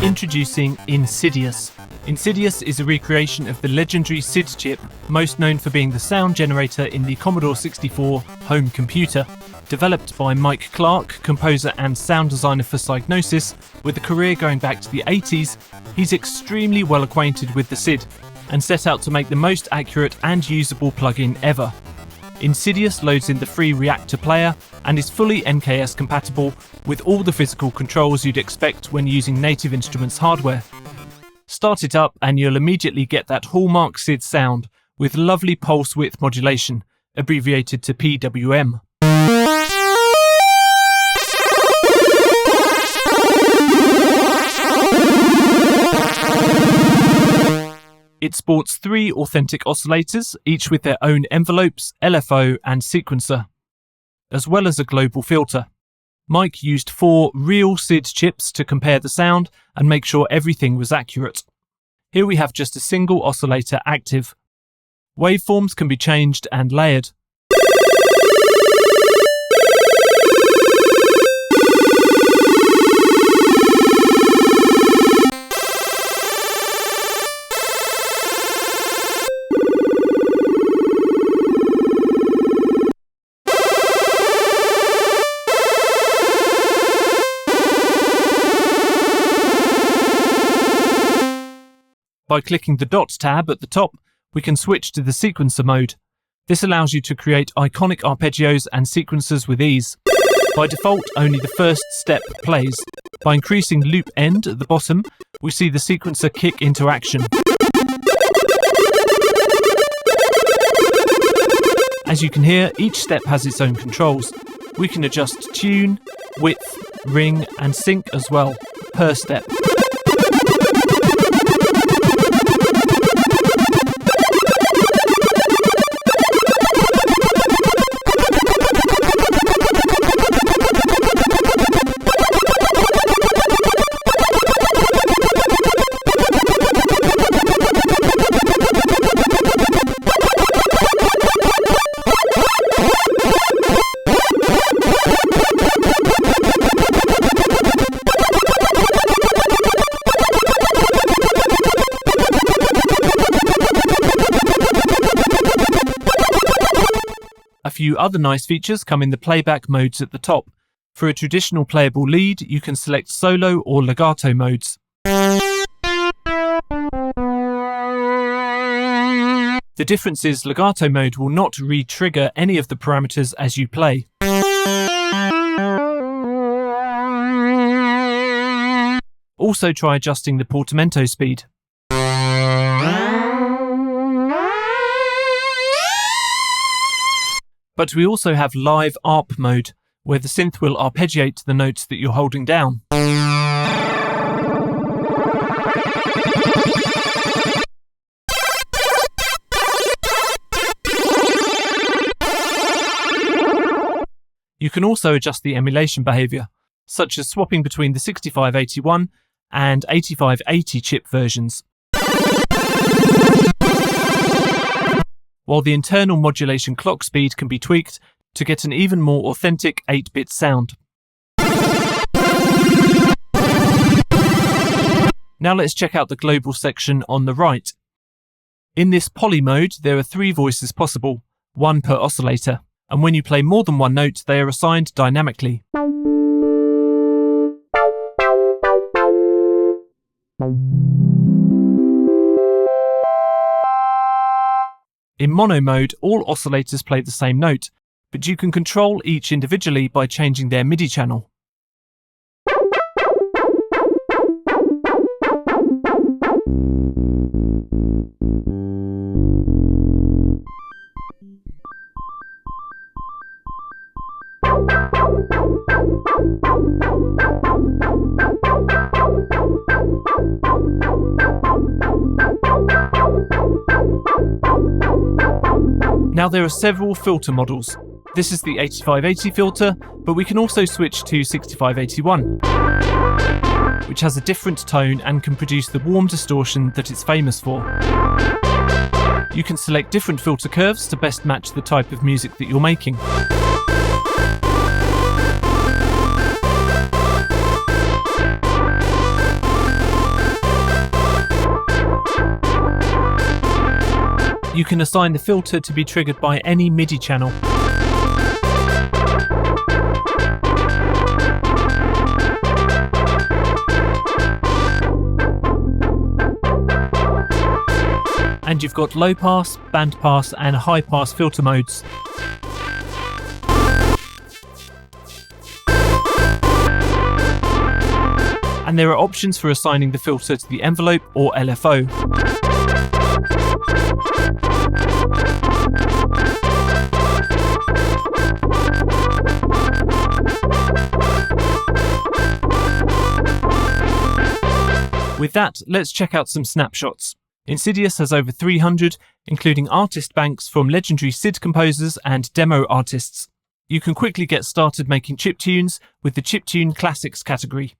Introducing inSIDious. inSIDious is a recreation of the legendary SID chip, most known for being the sound generator in the Commodore 64 home computer. Developed by Mike Clarke, composer and sound designer for Psygnosis, with a career going back to the 80s, he's extremely well acquainted with the SID and set out to make the most accurate and usable plugin ever. inSIDious loads in the free Reactor player and is fully NKS compatible with all the physical controls you'd expect when using Native Instruments hardware. Start it up and you'll immediately get that hallmark SID sound with lovely pulse width modulation, abbreviated to PWM. It sports 3 authentic oscillators, each with their own envelopes, LFO and sequencer, as well as a global filter. Mike used 4 real SID chips to compare the sound and make sure everything was accurate. Here we have just a single oscillator active. Waveforms can be changed and layered. By clicking the Dot tab at the top, we can switch to the sequencer mode. This allows you to create iconic arpeggios and sequences with ease. By default, only the first step plays. By increasing loop end at the bottom, we see the sequencer kick into action. As you can hear, each step has its own controls. We can adjust tune, width, ring and sync as well, per step. A few other nice features come in the playback modes at the top. For a traditional playable lead, you can select solo or legato modes. The difference is legato mode will not re-trigger any of the parameters as you play. Also try adjusting the portamento speed. But we also have live ARP mode, where the synth will arpeggiate the notes that you're holding down. You can also adjust the emulation behaviour, such as swapping between the 6581 and 8580 chip versions. While the internal modulation clock speed can be tweaked to get an even more authentic 8-bit sound. Now let's check out the global section on the right. In this poly mode, there are 3 voices possible, 1 per oscillator, and when you play more than one note, they are assigned dynamically. In mono mode, all oscillators play the same note, but you can control each individually by changing their MIDI channel. Now there are several filter models. This is the 8580 filter, but we can also switch to 6581, which has a different tone and can produce the warm distortion that it's famous for. You can select different filter curves to best match the type of music that you're making. You can assign the filter to be triggered by any MIDI channel. And you've got low pass, band pass and high pass filter modes. And there are options for assigning the filter to the envelope or LFO. With that, let's check out some snapshots. inSIDious has over 300, including artist banks from legendary SID composers and demo artists. You can quickly get started making chiptunes with the Chiptune Classics category.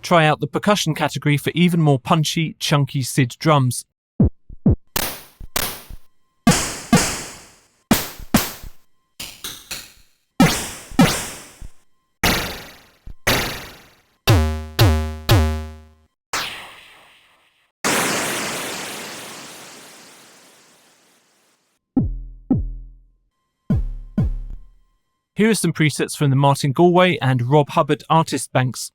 Try out the percussion category for even more punchy, chunky SID drums. Here are some presets from the Martin Galway and Rob Hubbard artist banks.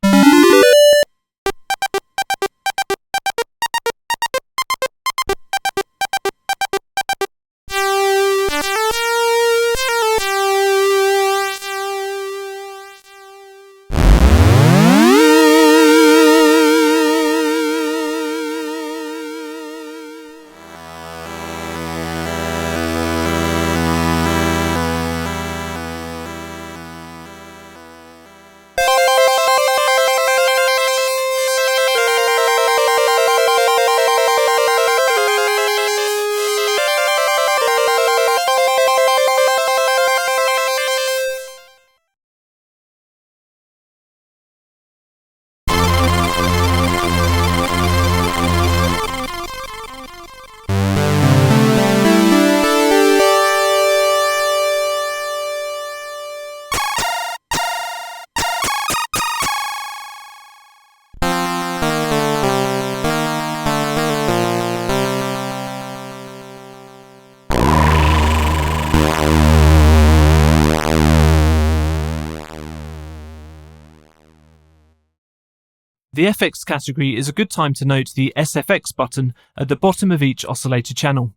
The FX category is a good time to note the SFX button at the bottom of each oscillator channel.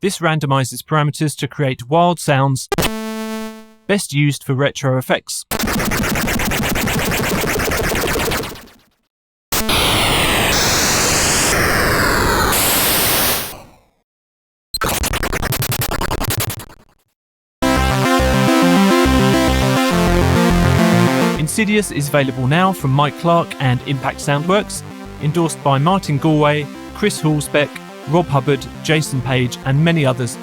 This randomizes parameters to create wild sounds, best used for retro effects. inSIDious is available now from Mike Clarke and Impact Soundworks, endorsed by Martin Galway, Chris Huelsbeck, Rob Hubbard, Jason Page and many others.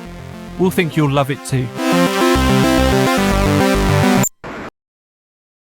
We'll think you'll love it too.